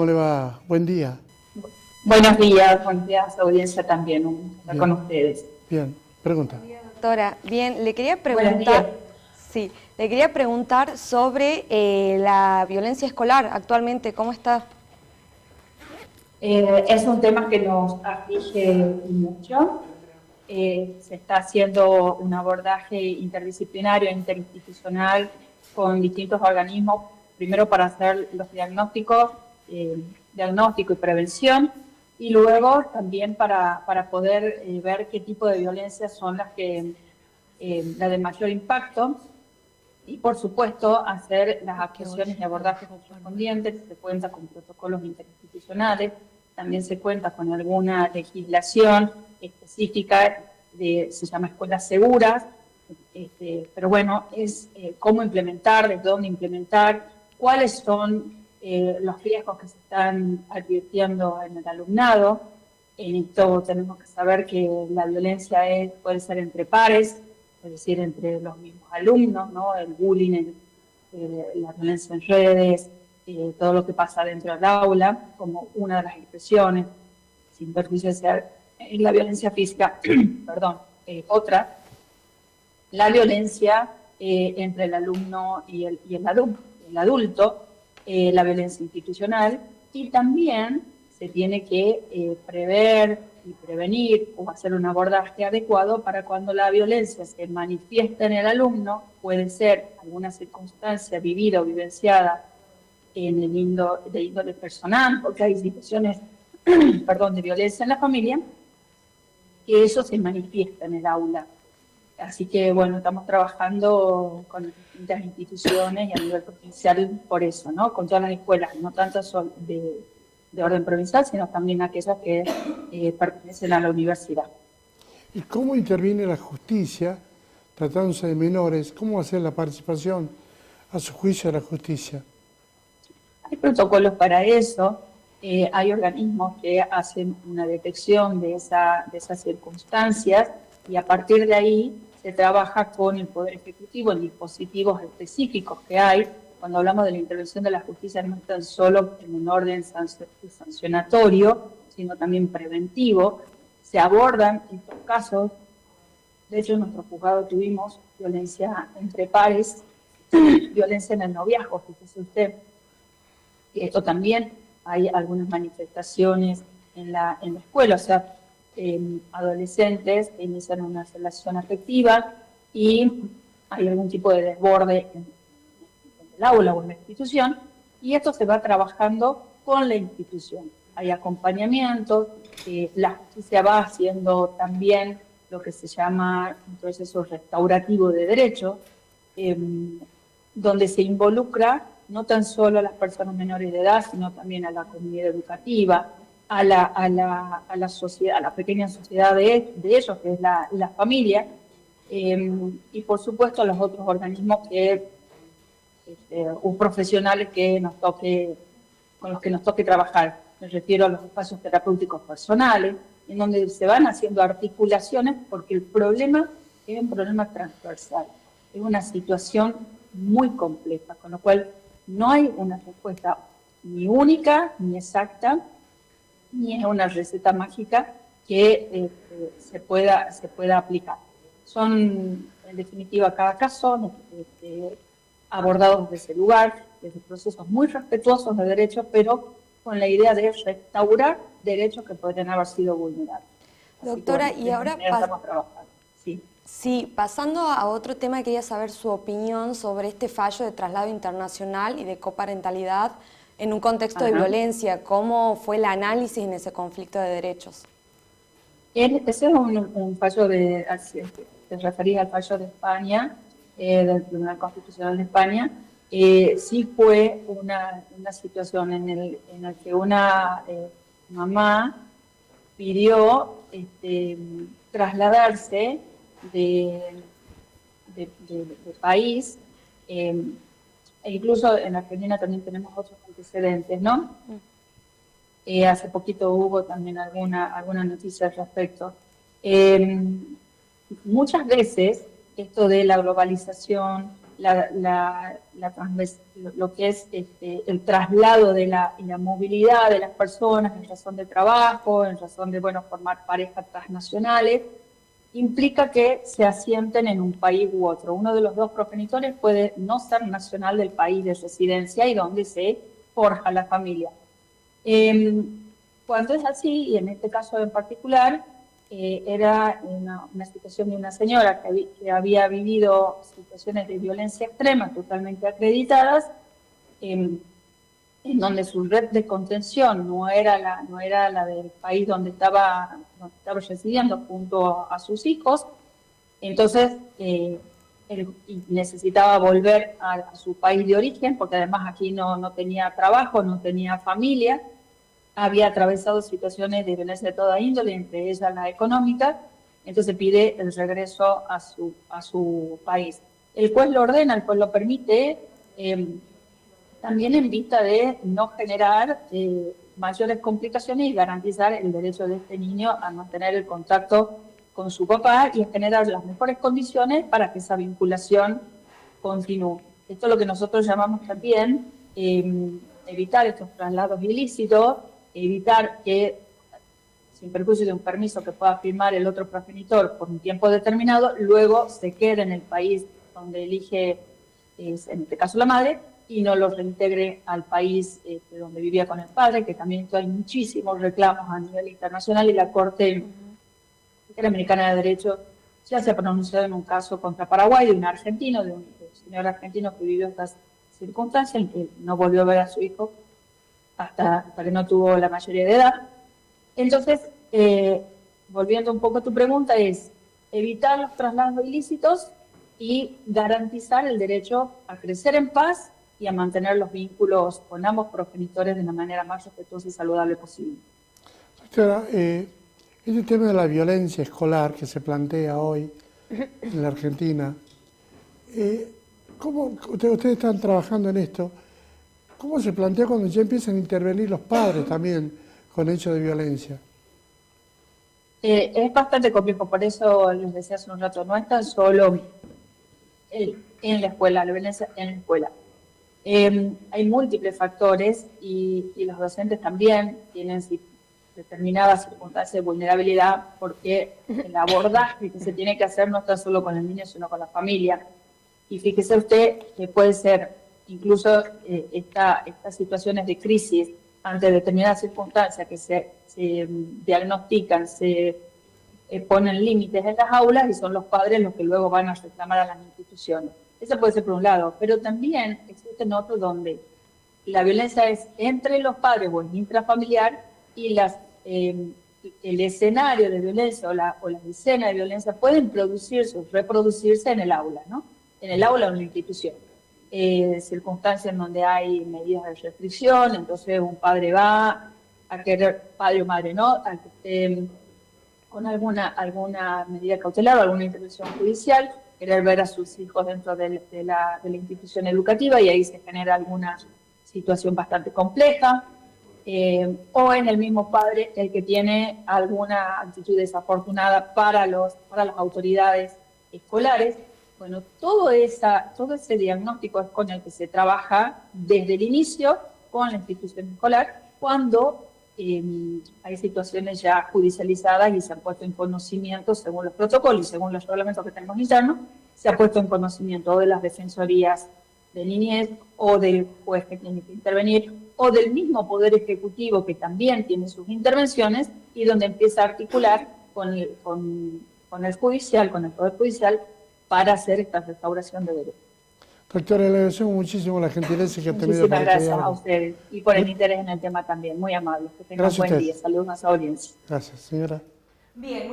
¿cómo le va? Buen día. Buenos días, audiencia también, un gusto estar con ustedes. Bien, pregunta. Buen día, doctora. Bien, le quería Buenos días. preguntar sobre la violencia escolar actualmente, ¿cómo está? Es un tema que nos aflige mucho. Se está haciendo un abordaje interdisciplinario, interinstitucional, con distintos organismos, primero para hacer los diagnósticos, diagnóstico y prevención, y luego también para poder ver qué tipo de violencias son las de mayor impacto, y por supuesto hacer las actuaciones y abordajes correspondientes. Se cuenta con protocolos interinstitucionales, también se cuenta con alguna legislación específica, se llama escuelas seguras, pero bueno, es cómo implementar, desde dónde implementar, cuáles son los riesgos que se están advirtiendo en el alumnado. En esto tenemos que saber que la violencia puede ser entre pares, es decir, entre los mismos alumnos, ¿no? El bullying, la violencia en redes, todo lo que pasa dentro del aula, como una de las expresiones, sin perjuicio de ser la violencia física, perdón, otra, la violencia entre el alumno y el adulto, la violencia institucional, y también se tiene que prever y prevenir o hacer un abordaje adecuado para cuando la violencia se manifiesta en el alumno. Puede ser alguna circunstancia vivida o vivenciada en el de índole personal, porque hay situaciones perdón, de violencia en la familia, que eso se manifiesta en el aula. Así que, bueno, estamos trabajando con las distintas instituciones y a nivel provincial por eso, ¿no? Con todas las escuelas, no tanto de orden provincial, sino también aquellas que pertenecen a la universidad. ¿Y cómo interviene la justicia tratándose de menores? ¿Cómo va a ser la participación a su juicio de la justicia? Hay protocolos para eso, hay organismos que hacen una detección de esas circunstancias, y a partir de ahí se trabaja con el Poder Ejecutivo en dispositivos específicos que hay. Cuando hablamos de la intervención de la justicia, no es tan solo en un orden sancionatorio, sino también preventivo. Se abordan estos casos. De hecho, en nuestro juzgado tuvimos violencia entre pares, violencia en el noviazgo, fíjese usted. Y esto también hay algunas manifestaciones en la escuela, o sea, adolescentes que inician una relación afectiva y hay algún tipo de desborde en el aula o en la institución, y esto se va trabajando con la institución. Hay acompañamientos, la justicia va haciendo también lo que se llama un proceso restaurativo de derechos, donde se involucra no tan solo a las personas menores de edad, sino también a la comunidad educativa, a la sociedad, a la pequeña sociedad de ellos, que es la familia, y por supuesto a los otros organismos profesionales con los que nos toque trabajar. Me refiero a los espacios terapéuticos personales, en donde se van haciendo articulaciones, porque el problema es un problema transversal, es una situación muy compleja, con lo cual no hay una respuesta ni única, ni exacta, ni es una receta mágica que se pueda aplicar. Son, en definitiva, cada caso abordados desde ese lugar, desde procesos muy respetuosos de derechos, pero con la idea de restaurar derechos que podrían haber sido vulnerados. Doctora, y ahora estamos trabajando. Sí. Sí, pasando a otro tema, quería saber su opinión sobre este fallo de traslado internacional y de coparentalidad en un contexto de violencia. ¿Cómo fue el análisis en ese conflicto de derechos? Ese es un fallo te referís al fallo de España, del Tribunal Constitucional de España. Sí fue una situación en la que una mamá pidió trasladarse de país, e incluso en Argentina también tenemos otros antecedentes, ¿no? Hace poquito hubo también alguna noticia al respecto. Muchas veces esto de la globalización lo que es el traslado de y la movilidad de las personas en razón de trabajo, en razón de, bueno, formar parejas transnacionales, implica que se asienten en un país u otro. Uno de los dos progenitores puede no ser nacional del país de residencia y donde se forja la familia. Cuando es así, y en este caso en particular, era una situación de una señora que había vivido situaciones de violencia extrema totalmente acreditadas, en donde su red de contención no era la del país donde estaba residiendo junto a sus hijos. Entonces él necesitaba volver a su país de origen, porque además aquí no tenía trabajo, no tenía familia, había atravesado situaciones de violencia de toda índole, entre ellas la económica. Entonces pide el regreso a su país. El juez lo ordena, el juez lo permite, también en vista de no generar mayores complicaciones y garantizar el derecho de este niño a mantener el contacto con su papá y a generar las mejores condiciones para que esa vinculación continúe. Esto es lo que nosotros llamamos también evitar estos traslados ilícitos, evitar que, sin perjuicio de un permiso que pueda firmar el otro progenitor por un tiempo determinado, luego se quede en el país donde elige, en este caso la madre, y no lo reintegre al país donde vivía con el padre, que también hay muchísimos reclamos a nivel internacional, y la Corte Interamericana de Derecho ya se ha pronunciado en un caso contra Paraguay de un argentino, de un señor argentino que vivió estas circunstancias, en que no volvió a ver a su hijo hasta que no tuvo la mayoría de edad. Entonces, volviendo un poco a tu pregunta, es evitar los traslados ilícitos y garantizar el derecho a crecer en paz y a mantener los vínculos con ambos progenitores de la manera más respetuosa y saludable posible. Doctora, este tema de la violencia escolar que se plantea hoy en la Argentina, ¿cómo ustedes están trabajando en esto? ¿Cómo se plantea cuando ya empiezan a intervenir los padres también con hechos de violencia? Es bastante complejo, por eso les decía hace un rato, no es tan solo en la escuela, la violencia en la escuela. Hay múltiples factores y los docentes también tienen determinadas circunstancias de vulnerabilidad, porque el abordaje que se tiene que hacer no está solo con el niño, sino con la familia. Y fíjese usted que puede ser incluso estas situaciones de crisis ante determinadas circunstancias que se diagnostican, se ponen límites en las aulas y son los padres los que luego van a reclamar a las instituciones. Eso puede ser por un lado, pero también existen otros donde la violencia es entre los padres o es intrafamiliar y el escenario de violencia o las escenas de violencia pueden producirse o reproducirse en el aula, ¿no? En el aula o en la institución. Circunstancias en donde hay medidas de restricción, entonces un padre va a querer, padre o madre no, a que esté con alguna medida cautelar o alguna intervención judicial, querer ver a sus hijos dentro de la institución educativa, y ahí se genera alguna situación bastante compleja, o en el mismo padre el que tiene alguna actitud desafortunada para las autoridades escolares. Bueno, todo ese diagnóstico es con el que se trabaja desde el inicio con la institución escolar, cuando hay situaciones ya judicializadas y se han puesto en conocimiento, según los protocolos y según los reglamentos que tenemos internos, se ha puesto en conocimiento de las defensorías de niñez o del juez que tiene que intervenir, o del mismo Poder Ejecutivo que también tiene sus intervenciones, y donde empieza a articular con el judicial, con el Poder Judicial, para hacer esta restauración de derechos. Doctora, le agradecemos muchísimo la gentileza que ha tenido. Muchísimas gracias a ustedes y por el interés en el tema también. Muy amables. Que tengan buen día. Saludos a su audiencia. Gracias, señora. Bien.